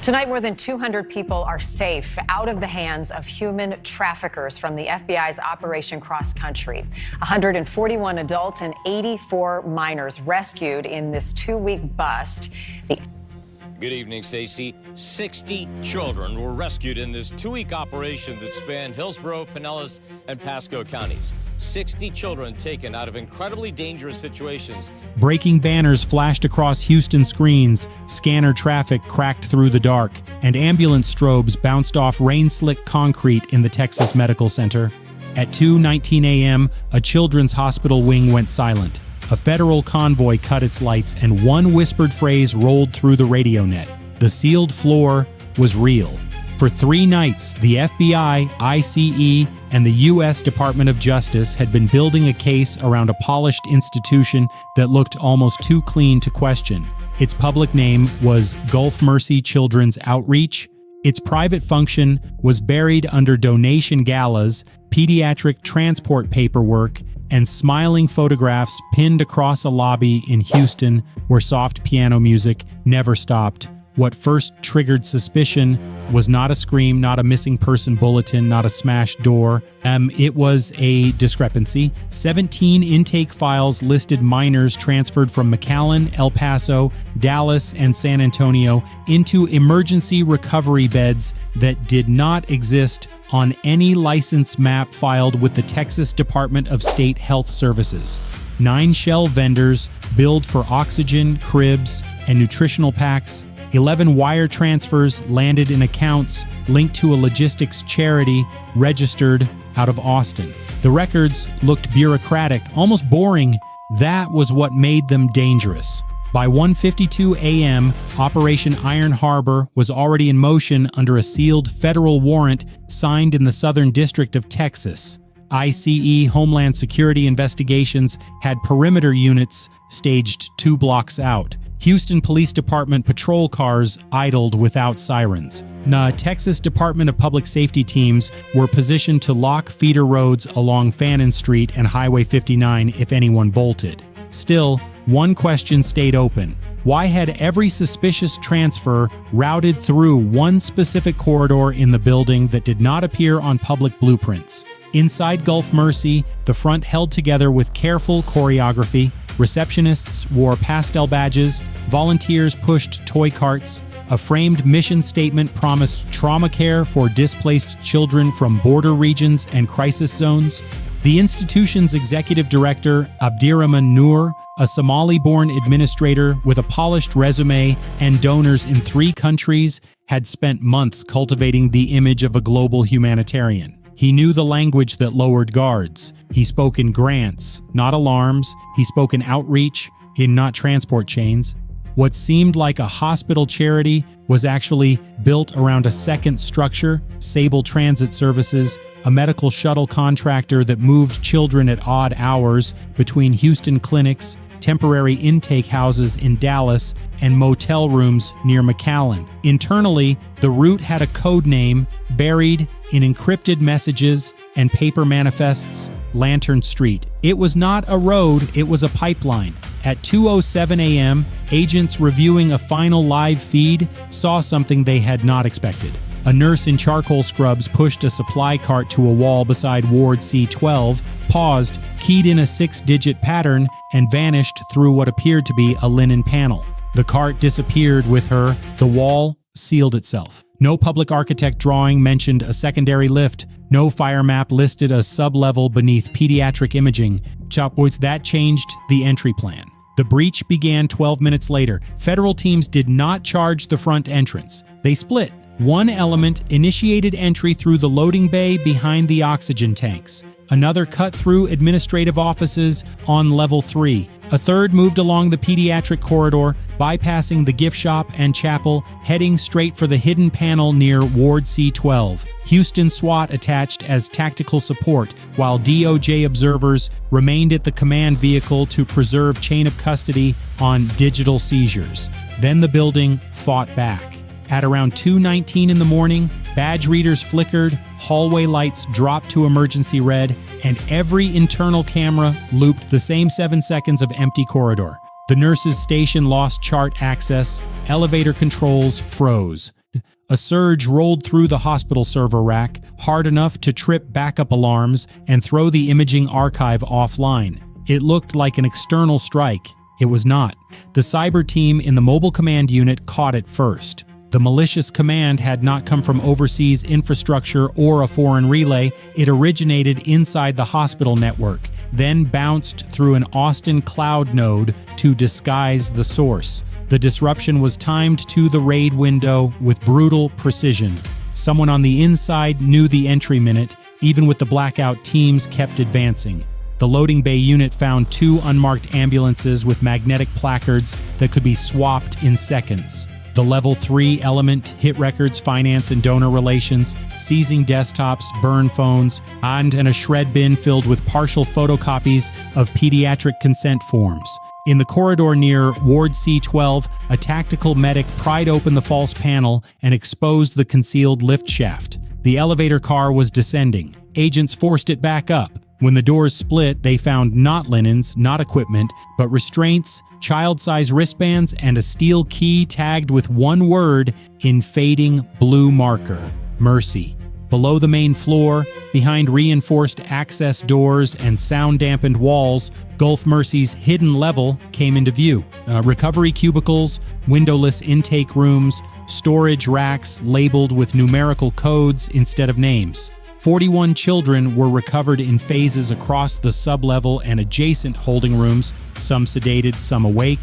Tonight, more than 200 people are safe out of the hands of human traffickers from the FBI's Operation Cross Country. 141 adults and 84 minors rescued in this two-week bust. Good evening, Stacey. 60 children were rescued in this two-week operation that spanned Hillsborough, Pinellas, and Pasco counties. 60 children taken out of incredibly dangerous situations. Breaking banners flashed across Houston screens, scanner traffic cracked through the dark, and ambulance strobes bounced off rain-slick concrete in the Texas Medical Center. At 2:19 a.m., a children's hospital wing went silent. A federal convoy cut its lights, and one whispered phrase rolled through the radio net. The sealed floor was real. For 3 nights, the FBI, ICE, and the U.S. Department of Justice had been building a case around a polished institution that looked almost too clean to question. Its public name was Gulf Mercy Children's Outreach. Its private function was buried under donation galas, pediatric transport paperwork, and smiling photographs pinned across a lobby in Houston where soft piano music never stopped. What first triggered suspicion was not a scream, not a missing person bulletin, not a smashed door. It was a discrepancy. 17 intake files listed minors transferred from McAllen, El Paso, Dallas, and San Antonio into emergency recovery beds that did not exist on any license map filed with the Texas Department of State Health Services. 9 shell vendors billed for oxygen, cribs, and nutritional packs. 11 wire transfers landed in accounts linked to a logistics charity registered out of Austin. The records looked bureaucratic, almost boring. That was what made them dangerous. By 1:52 a.m., Operation Iron Harbor was already in motion under a sealed federal warrant signed in the Southern District of Texas. ICE Homeland Security investigations had perimeter units staged 2 blocks out. Houston Police Department patrol cars idled without sirens. Texas Department of Public Safety teams were positioned to lock feeder roads along Fannin Street and Highway 59 if anyone bolted. Still, one question stayed open. Why had every suspicious transfer routed through one specific corridor in the building that did not appear on public blueprints? Inside Gulf Mercy, the front held together with careful choreography. Receptionists wore pastel badges, volunteers pushed toy carts, a framed mission statement promised trauma care for displaced children from border regions and crisis zones. The institution's executive director, Abdirahman Noor, a Somali-born administrator with a polished resume and donors in 3 countries, had spent months cultivating the image of a global humanitarian. He knew the language that lowered guards. He spoke in grants, not alarms. He spoke in outreach, in not transport chains. What seemed like a hospital charity was actually built around a second structure, Sable Transit Services, a medical shuttle contractor that moved children at odd hours between Houston clinics, temporary intake houses in Dallas, and motel rooms near McAllen. Internally, the route had a code name buried in encrypted messages and paper manifests, Lantern Street. It was not a road, it was a pipeline. At 2:07 a.m., agents reviewing a final live feed saw something they had not expected. A nurse in charcoal scrubs pushed a supply cart to a wall beside Ward C12, paused, keyed in a 6-digit pattern, and vanished through what appeared to be a linen panel. The cart disappeared with her. The wall sealed itself. No public architect drawing mentioned a secondary lift. No fire map listed a sub-level beneath pediatric imaging. That changed the entry plan. The breach began 12 minutes later. Federal teams did not charge the front entrance. They split. One element initiated entry through the loading bay behind the oxygen tanks. Another cut through administrative offices on level 3. A third moved along the pediatric corridor, bypassing the gift shop and chapel, heading straight for the hidden panel near Ward C12. Houston SWAT attached as tactical support, while DOJ observers remained at the command vehicle to preserve chain of custody on digital seizures. Then the building fought back. At around 2:19 in the morning, badge readers flickered, hallway lights dropped to emergency red, and every internal camera looped the same 7 seconds of empty corridor. The nurses' station lost chart access, elevator controls froze. A surge rolled through the hospital server rack, hard enough to trip backup alarms and throw the imaging archive offline. It looked like an external strike. It was not. The cyber team in the mobile command unit caught it first. The malicious command had not come from overseas infrastructure or a foreign relay. It originated inside the hospital network, then bounced through an Austin cloud node to disguise the source. The disruption was timed to the raid window with brutal precision. Someone on the inside knew the entry minute. Even with the blackout, teams kept advancing. The loading bay unit found 2 unmarked ambulances with magnetic placards that could be swapped in seconds. The Level 3 element hit records, finance, and donor relations, seizing desktops, burn phones, and a shred bin filled with partial photocopies of pediatric consent forms. In the corridor near Ward C12, a tactical medic pried open the false panel and exposed the concealed lift shaft. The elevator car was descending. Agents forced it back up. When the doors split, they found not linens, not equipment, but restraints, child-size wristbands, and a steel key tagged with one word in fading blue marker: Mercy. Below the main floor, behind reinforced access doors and sound-dampened walls, Gulf Mercy's hidden level came into view. Recovery cubicles, windowless intake rooms, storage racks labeled with numerical codes instead of names. 41 children were recovered in phases across the sublevel and adjacent holding rooms, some sedated, some awake,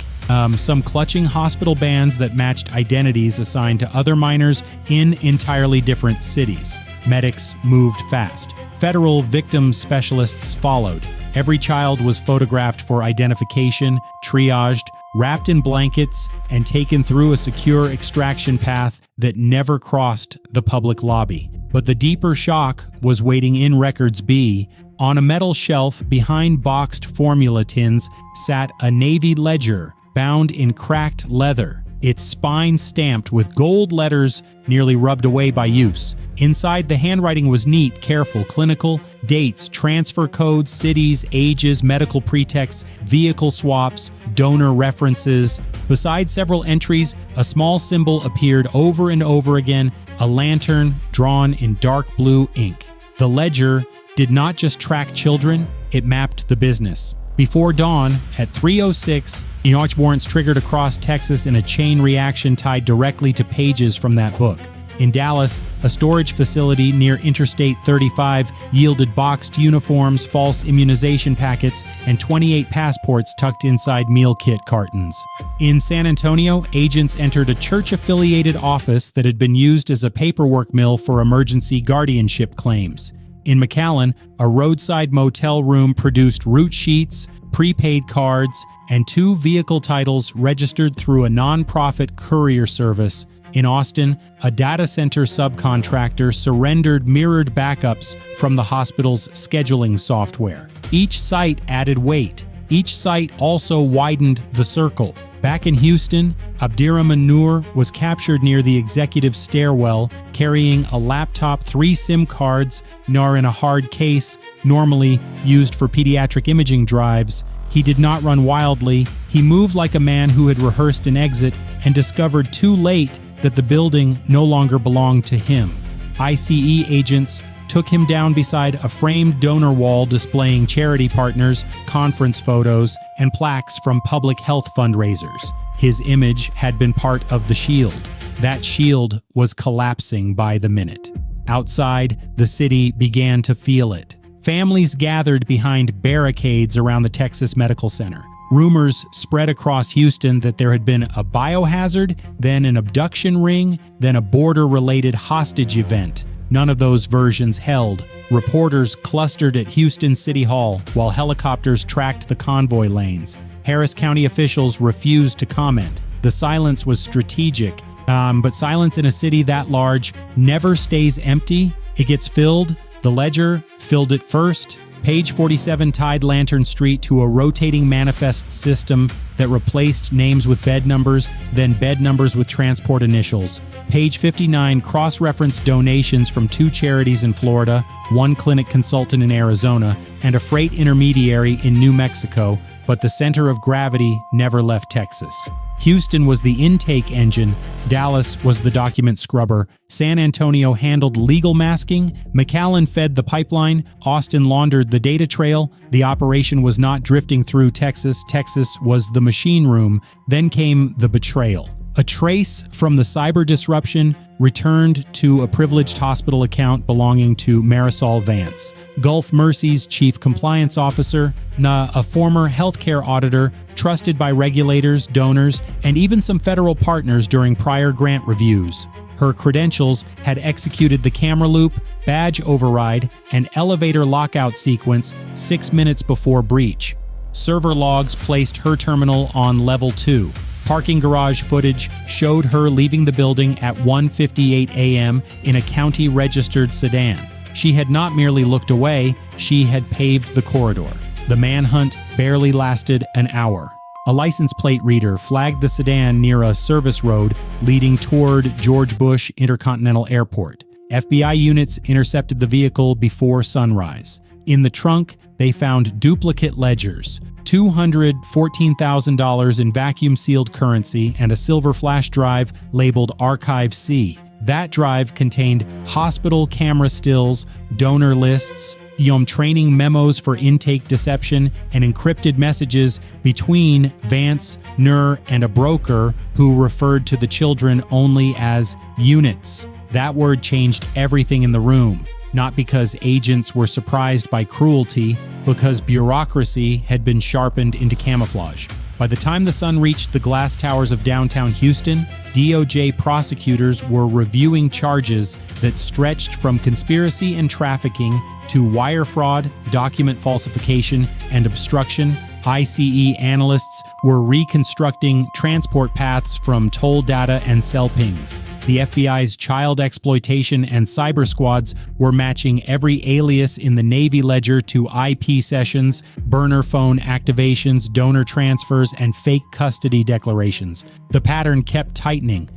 some clutching hospital bands that matched identities assigned to other minors in entirely different cities. Medics moved fast. Federal victim specialists followed. Every child was photographed for identification, triaged, wrapped in blankets, and taken through a secure extraction path that never crossed the public lobby. But the deeper shock was waiting in Records B. On a metal shelf behind boxed formula tins sat a Navy ledger bound in cracked leather, its spine stamped with gold letters nearly rubbed away by use. Inside, the handwriting was neat, careful, clinical: dates, transfer codes, cities, ages, medical pretexts, vehicle swaps, donor references. Beside several entries, a small symbol appeared over and over again: a lantern drawn in dark blue ink. The ledger did not just track children, it mapped the business. Before dawn, at 3:06, watch warrants triggered across Texas in a chain reaction tied directly to pages from that book. In Dallas, a storage facility near Interstate 35 yielded boxed uniforms, false immunization packets, and 28 passports tucked inside meal kit cartons. In San Antonio, agents entered a church-affiliated office that had been used as a paperwork mill for emergency guardianship claims. In McAllen, a roadside motel room produced route sheets, prepaid cards, and 2 vehicle titles registered through a nonprofit courier service. In Austin, a data center subcontractor surrendered mirrored backups from the hospital's scheduling software. Each site added weight. Each site also widened the circle. Back in Houston, Abdirahman Noor was captured near the executive stairwell, carrying a laptop, 3 SIM cards, nor in a hard case, normally used for pediatric imaging drives. He did not run wildly. He moved like a man who had rehearsed an exit and discovered too late that the building no longer belonged to him. ICE agents took him down beside a framed donor wall displaying charity partners, conference photos, and plaques from public health fundraisers. His image had been part of the shield. That shield was collapsing by the minute. Outside, the city began to feel it. Families gathered behind barricades around the Texas Medical Center. Rumors spread across Houston that there had been a biohazard, then an abduction ring, then a border-related hostage event. None of those versions held. Reporters clustered at Houston City Hall while helicopters tracked the convoy lanes. Harris County officials refused to comment. The silence was strategic, but silence in a city that large never stays empty. It gets filled. The ledger filled it first. Page 47 tied Lantern Street to a rotating manifest system that replaced names with bed numbers, then bed numbers with transport initials. Page 59 cross-referenced donations from 2 charities in Florida, 1 clinic consultant in Arizona, and a freight intermediary in New Mexico, but the center of gravity never left Texas. Houston was the intake engine, Dallas was the document scrubber, San Antonio handled legal masking, McAllen fed the pipeline, Austin laundered the data trail, the operation was not drifting through Texas, Texas was the machine room, then came the betrayal. A trace from the cyber disruption returned to a privileged hospital account belonging to Marisol Vance, Gulf Mercy's chief compliance officer, a former healthcare auditor trusted by regulators, donors, and even some federal partners during prior grant reviews. Her credentials had executed the camera loop, badge override, and elevator lockout sequence 6 minutes before breach. Server logs placed her terminal on level 2. Parking garage footage showed her leaving the building at 1:58 a.m. in a county-registered sedan. She had not merely looked away, she had paved the corridor. The manhunt barely lasted an hour. A license plate reader flagged the sedan near a service road leading toward George Bush Intercontinental Airport. FBI units intercepted the vehicle before sunrise. In the trunk, they found duplicate ledgers, $214,000 in vacuum-sealed currency, and a silver flash drive labeled Archive C. That drive contained hospital camera stills, donor lists, training memos for intake deception, and encrypted messages between Vance, Nur, and a broker who referred to the children only as units. That word changed everything in the room. Not because agents were surprised by cruelty, because bureaucracy had been sharpened into camouflage. By the time the sun reached the glass towers of downtown Houston, DOJ prosecutors were reviewing charges that stretched from conspiracy and trafficking to wire fraud, document falsification, and obstruction. ICE analysts were reconstructing transport paths from toll data and cell pings. The FBI's child exploitation and cyber squads were matching every alias in the Navy ledger to IP sessions, burner phone activations, donor transfers, and fake custody declarations. The pattern kept tightening.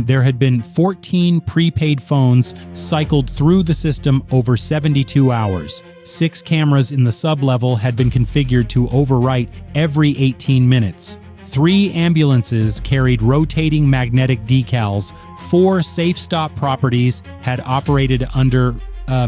There had been 14 prepaid phones cycled through the system over 72 hours. 6 cameras in the sublevel had been configured to overwrite every 18 minutes. 3 ambulances carried rotating magnetic decals. 4 safe stop properties had operated under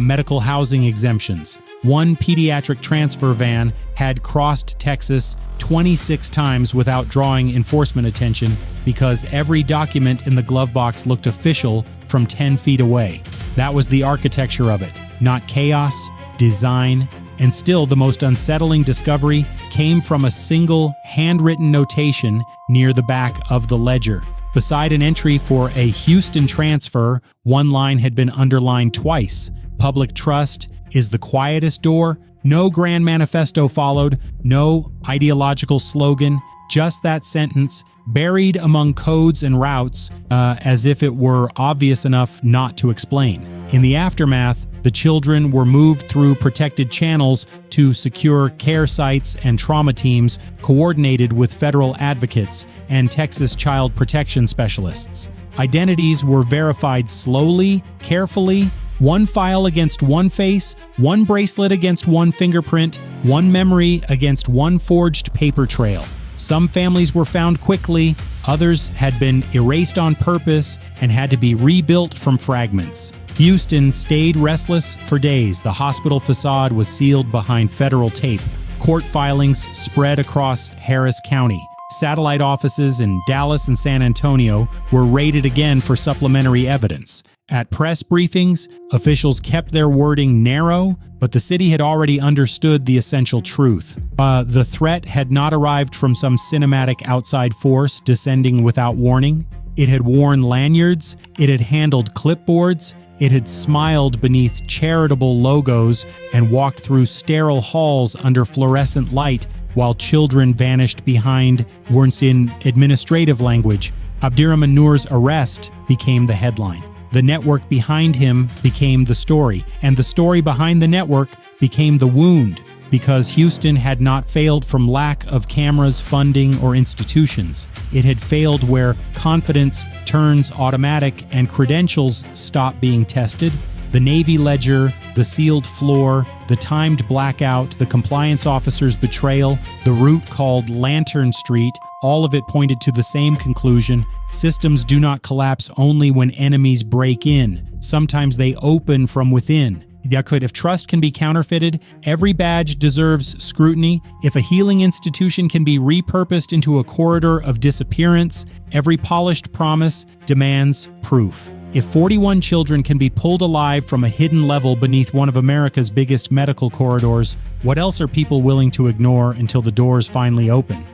medical housing exemptions. 1 pediatric transfer van had crossed Texas 26 times without drawing enforcement attention because every document in the glove box looked official from 10 feet away. That was the architecture of it, not chaos, design, and still the most unsettling discovery came from a single handwritten notation near the back of the ledger. Beside an entry for a Houston transfer, one line had been underlined twice. Public trust is the quietest door. No grand manifesto followed, no ideological slogan, just that sentence buried among codes and routes as if it were obvious enough not to explain. In the aftermath, the children were moved through protected channels to secure care sites and trauma teams coordinated with federal advocates and Texas child protection specialists. Identities were verified slowly, carefully, one file against one face, one bracelet against one fingerprint, one memory against one forged paper trail. Some families were found quickly, others had been erased on purpose and had to be rebuilt from fragments. Houston stayed restless for days. The hospital facade was sealed behind federal tape. Court filings spread across Harris County. Satellite offices in Dallas and San Antonio were raided again for supplementary evidence. At press briefings, officials kept their wording narrow, but the city had already understood the essential truth. The threat had not arrived from some cinematic outside force descending without warning. It had worn lanyards, it had handled clipboards, it had smiled beneath charitable logos and walked through sterile halls under fluorescent light while children vanished behind words in administrative language. Abdirahman Noor's arrest became the headline. The network behind him became the story, and the story behind the network became the wound, because Houston had not failed from lack of cameras, funding, or institutions. It had failed where confidence turns automatic and credentials stop being tested. The Navy ledger, the sealed floor, the timed blackout, the compliance officer's betrayal, the route called Lantern Street, all of it pointed to the same conclusion. Systems do not collapse only when enemies break in. Sometimes they open from within. If trust can be counterfeited, every badge deserves scrutiny. If a healing institution can be repurposed into a corridor of disappearance, every polished promise demands proof. If 41 children can be pulled alive from a hidden level beneath one of America's biggest medical corridors, what else are people willing to ignore until the doors finally open?